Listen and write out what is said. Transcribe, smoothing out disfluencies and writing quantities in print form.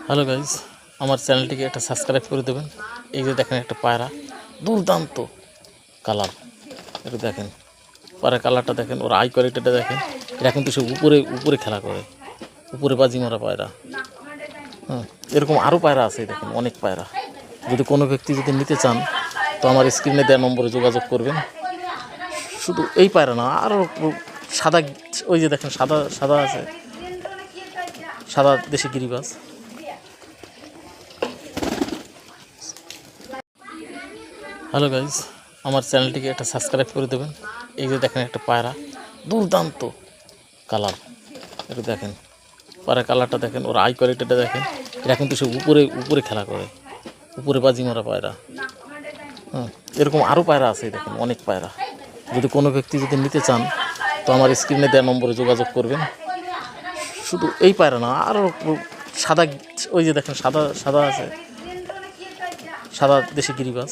Hello guys, আমার চ্যানেলটিকে একটা সাবস্ক্রাইব করে দেবেন। এই যে দেখেন একটা পায়রা, দুর্দান্ত কালার। এটা দেখেন পায়রা কালারটা দেখেন, ওর আই কোয়ালিটিটা দেখেন। এটা কিন্তু সে উপরে উপরে খেলা করে, উপরে বাজি মারা পায়রা। এরকম আরও পায়রা আছে, দেখেন অনেক পায়রা। যদি কোনো ব্যক্তি যদি নিতে চান তো আমার স্ক্রিনে দেওয়া নম্বরে যোগাযোগ করবেন। শুধু এই পায়রা না, আরও সাদা, ওই যে দেখেন সাদা সাদা আছে, সাদা দেশি গিরিবাজ। হ্যালো গাইজ, আমার চ্যানেলটিকে একটা সাবস্ক্রাইব করে দেবেন। এই যে দেখেন একটা পায়রা, দুর্দান্ত কালার। এটা দেখেন পায়রা কালারটা দেখেন, ওর আই কোয়ালিটিটা দেখেন। এটা কিন্তু সে উপরে উপরে খেলা করে, উপরে বাজি মারা পায়রা। এরকম আরও পায়রা আছে, দেখেন অনেক পায়রা। যদি কোনো ব্যক্তি যদি নিতে চান তো আমার স্ক্রিনে দেওয়া নম্বরে যোগাযোগ করবেন। শুধু এই পায়রা না, আরও সাদা, ওই যে দেখেন সাদা সাদা আছে, সাদা দেশি গিরিবাজ।